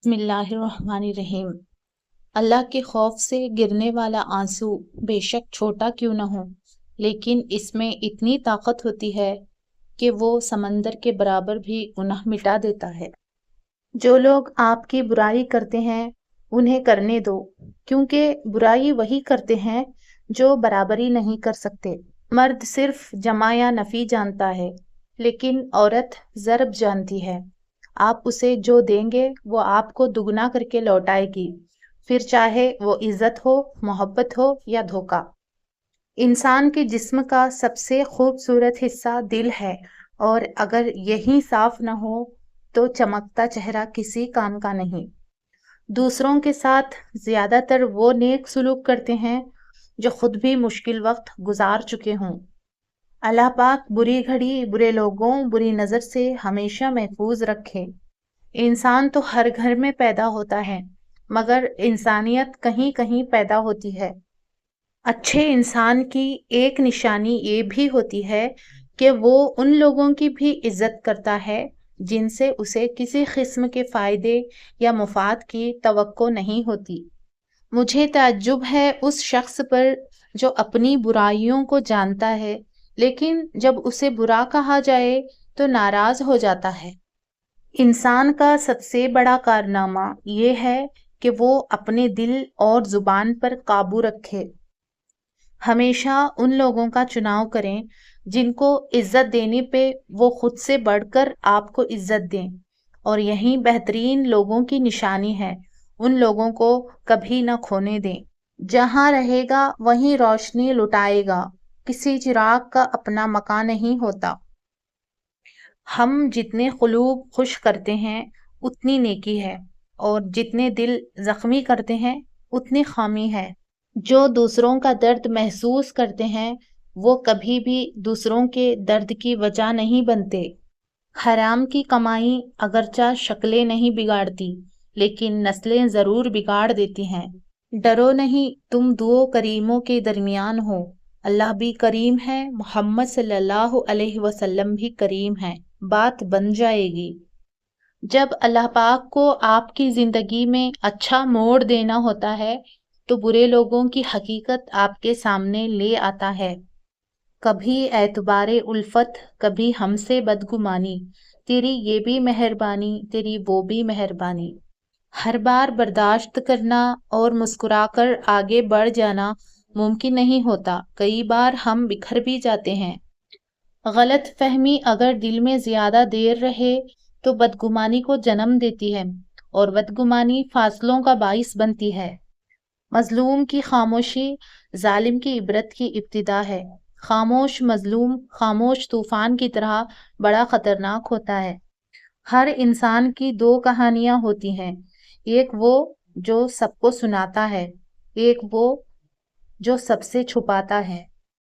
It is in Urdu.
بسم اللہ الرحمن الرحیم۔ اللہ کے خوف سے گرنے والا آنسو بے شک چھوٹا کیوں نہ ہو، لیکن اس میں اتنی طاقت ہوتی ہے کہ وہ سمندر کے برابر بھی گناہ مٹا دیتا ہے۔ جو لوگ آپ کی برائی کرتے ہیں انہیں کرنے دو، کیونکہ برائی وہی کرتے ہیں جو برابری نہیں کر سکتے۔ مرد صرف جمع یا نفی جانتا ہے، لیکن عورت ضرب جانتی ہے۔ آپ اسے جو دیں گے وہ آپ کو دگنا کر کے لوٹائے گی، پھر چاہے وہ عزت ہو، محبت ہو یا دھوکہ۔ انسان کے جسم کا سب سے خوبصورت حصہ دل ہے، اور اگر یہی صاف نہ ہو تو چمکتا چہرہ کسی کام کا نہیں۔ دوسروں کے ساتھ زیادہ تر وہ نیک سلوک کرتے ہیں جو خود بھی مشکل وقت گزار چکے ہوں۔ اللہ پاک بری گھڑی، برے لوگوں، بری نظر سے ہمیشہ محفوظ رکھے۔ انسان تو ہر گھر میں پیدا ہوتا ہے، مگر انسانیت کہیں کہیں پیدا ہوتی ہے۔ اچھے انسان کی ایک نشانی یہ بھی ہوتی ہے کہ وہ ان لوگوں کی بھی عزت کرتا ہے جن سے اسے کسی قسم کے فائدے یا مفاد کی توقع نہیں ہوتی۔ مجھے تعجب ہے اس شخص پر جو اپنی برائیوں کو جانتا ہے، لیکن جب اسے برا کہا جائے تو ناراض ہو جاتا ہے۔ انسان کا سب سے بڑا کارنامہ یہ ہے کہ وہ اپنے دل اور زبان پر قابو رکھے۔ ہمیشہ ان لوگوں کا چناؤ کریں جن کو عزت دینے پہ وہ خود سے بڑھ کر آپ کو عزت دیں، اور یہی بہترین لوگوں کی نشانی ہے۔ ان لوگوں کو کبھی نہ کھونے دیں۔ جہاں رہے گا وہیں روشنی لٹائے گا، کسی چراغ کا اپنا مکان نہیں ہوتا۔ ہم جتنے قلوب خوش کرتے ہیں اتنی نیکی ہے، اور جتنے دل زخمی کرتے ہیں اتنی خامی ہے۔ جو دوسروں کا درد محسوس کرتے ہیں وہ کبھی بھی دوسروں کے درد کی وجہ نہیں بنتے۔ حرام کی کمائی اگرچہ شکلیں نہیں بگاڑتی، لیکن نسلیں ضرور بگاڑ دیتی ہیں۔ ڈرو نہیں، تم دو کریموں کے درمیان ہو۔ اللہ بھی کریم ہے، محمد صلی اللہ علیہ وسلم بھی کریم ہے، بات بن جائے گی۔ جب اللہ پاک کو آپ کی زندگی میں اچھا موڑ دینا ہوتا ہے تو برے لوگوں کی حقیقت آپ کے سامنے لے آتا ہے۔ کبھی اعتبار الفت، کبھی ہم سے بدگمانی، تیری یہ بھی مہربانی، تیری وہ بھی مہربانی۔ ہر بار برداشت کرنا اور مسکرا کر آگے بڑھ جانا ممکن نہیں ہوتا، کئی بار ہم بکھر بھی جاتے ہیں۔ غلط فہمی اگر دل میں زیادہ دیر رہے تو بدگمانی کو جنم دیتی ہے، اور بدگمانی فاصلوں کا باعث بنتی ہے۔ مظلوم کی خاموشی ظالم کی عبرت کی ابتدا ہے۔ خاموش مظلوم خاموش طوفان کی طرح بڑا خطرناک ہوتا ہے۔ ہر انسان کی دو کہانیاں ہوتی ہیں، ایک وہ جو سب کو سناتا ہے، ایک وہ جو سب سے چھپاتا ہے۔